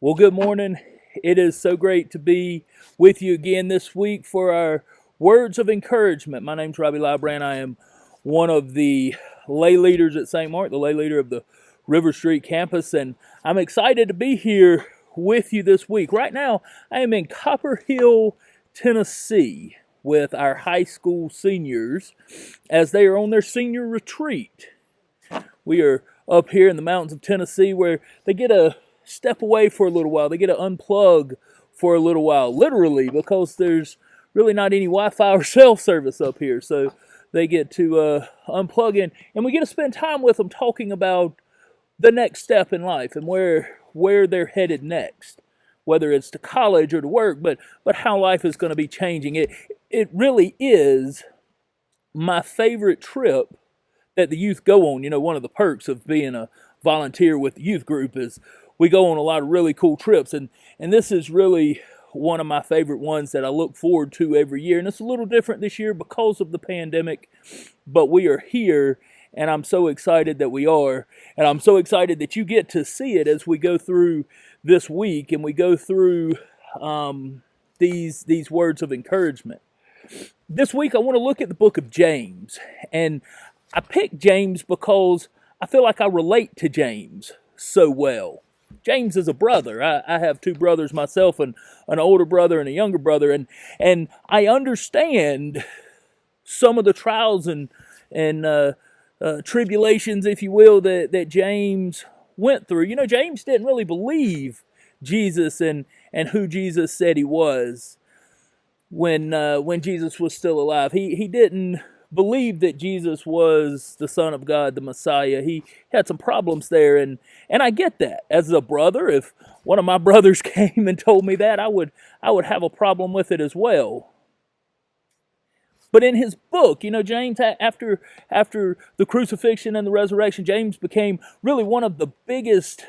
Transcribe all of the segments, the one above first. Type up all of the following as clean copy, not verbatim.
Well, good morning. It is so great to be with you again this week for our words of encouragement. My name's Robby Lybrand. I am one of the lay leaders at St. Mark, the lay leader of the River Street campus, and I'm excited to be here with you this week. Right now, I am in Copper Hill, Tennessee, with our high school seniors as they are on their senior retreat. We are up here in the mountains of Tennessee where they get a step away for a little while. They get to unplug for a little while, literally, because there's really not any Wi-Fi or cell service up here. So they get to unplug in, and we get to spend time with them talking about the next step in life and where they're headed next, whether it's to college or to work, but how life is going to be changing. It really is my favorite trip that the youth go on. You know, one of the perks of being a volunteer with the youth group is we go on a lot of really cool trips, and this is really one of my favorite ones that I look forward to every year. And it's a little different this year because of the pandemic, but we are here, and I'm so excited that we are, and I'm so excited that you get to see it as we go through this week and we go through these words of encouragement. This week I want to look at the book of James, and I picked James because I feel like I relate to James so well. James is a brother. I have two brothers myself, and an older brother and a younger brother, and I understand some of the trials and tribulations, if you will, that James went through. You know, James didn't really believe Jesus and who Jesus said he was when Jesus was still alive. He didn't believe that Jesus was the Son of God, the Messiah. He had some problems there, and I get that. As a brother, if one of my brothers came and told me that, I would have a problem with it as well. But in his book, you know, James, after the crucifixion and the resurrection, James became really one of the biggest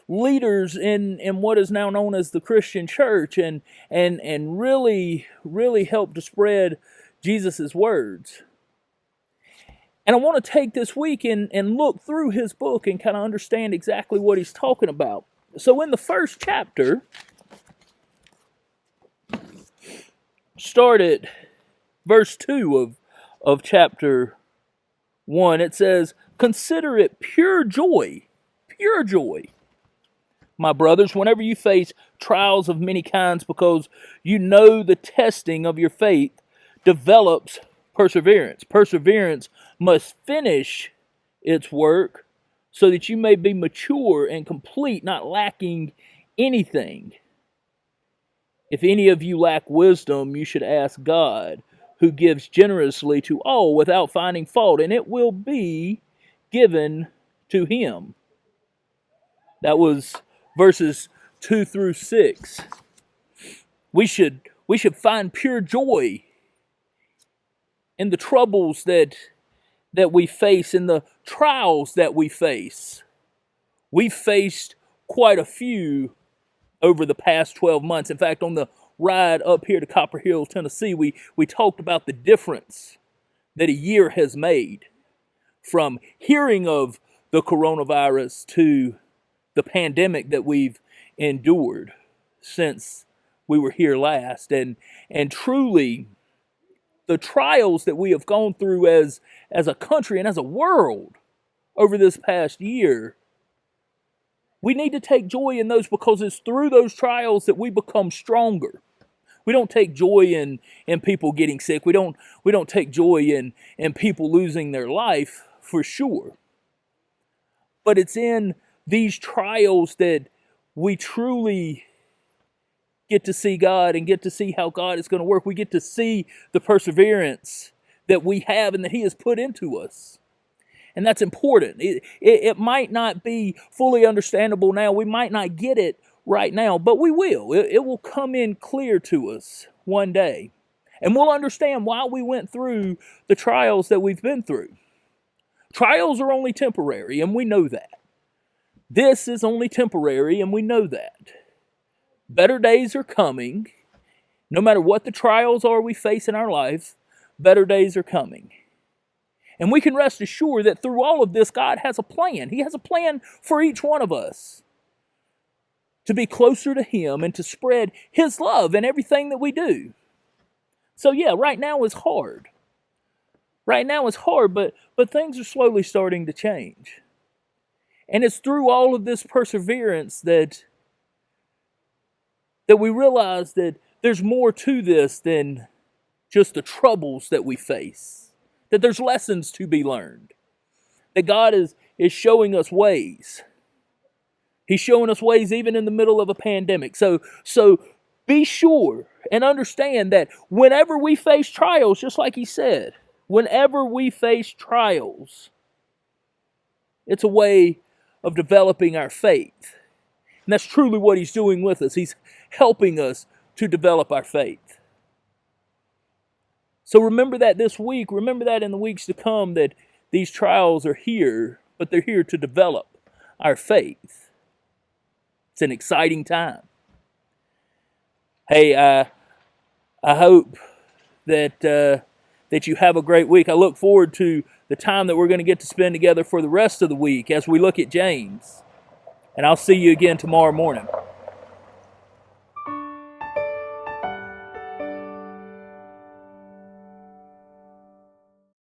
leaders in what is now known as the Christian church, and really helped to spread Jesus' words. And I want to take this week and look through his book and kind of understand exactly what he's talking about. So in the first chapter, start at verse 2 of chapter 1, it says, "Consider it pure joy, my brothers, whenever you face trials of many kinds, because you know the testing of your faith develops perseverance. Perseverance must finish its work so that you may be mature and complete, not lacking anything. If any of you lack wisdom, you should ask God, who gives generously to all without finding fault, and it will be given to him." That was verses 2 through 6. We should find pure joy in the troubles that we face, in the trials that we face. We've faced quite a few over the past 12 months. In fact, on the ride up here to Copper Hill, Tennessee, we talked about the difference that a year has made from hearing of the coronavirus to the pandemic that we've endured since we were here last. And truly, the trials that we have gone through as a country and as a world over this past year, we need to take joy in those, because it's through those trials that we become stronger. We don't take joy in people getting sick. We don't take joy in people losing their life, for sure. But it's in these trials that we truly get to see God and get to see how God is going to work. We get to see the perseverance that we have and that he has put into us. And that's important. It might not be fully understandable now. We might not get it right now, but we will. It will come in clear to us one day. And we'll understand why we went through the trials that we've been through. Trials are only temporary, and we know that. This is only temporary, and we know that. Better days are coming. No matter what the trials are we face in our life, better days are coming. And we can rest assured that through all of this, God has a plan. He has a plan for each one of us. to be closer to Him and to spread His love in everything that we do. So yeah, right now is hard. Right now is hard, but things are slowly starting to change. And it's through all of this perseverance that we realize that there's more to this than just the troubles that we face. That there's lessons to be learned. That God is showing us ways. He's showing us ways even in the middle of a pandemic. So be sure and understand that whenever we face trials, just like he said, whenever we face trials, it's a way of developing our faith. And that's truly what he's doing with us. He's helping us to develop our faith. So remember that this week, remember that in the weeks to come, that these trials are here, but they're here to develop our faith. It's an exciting time. Hey, I hope that you have a great week. I look forward to the time that we're going to get to spend together for the rest of the week as we look at James. And I'll see you again tomorrow morning.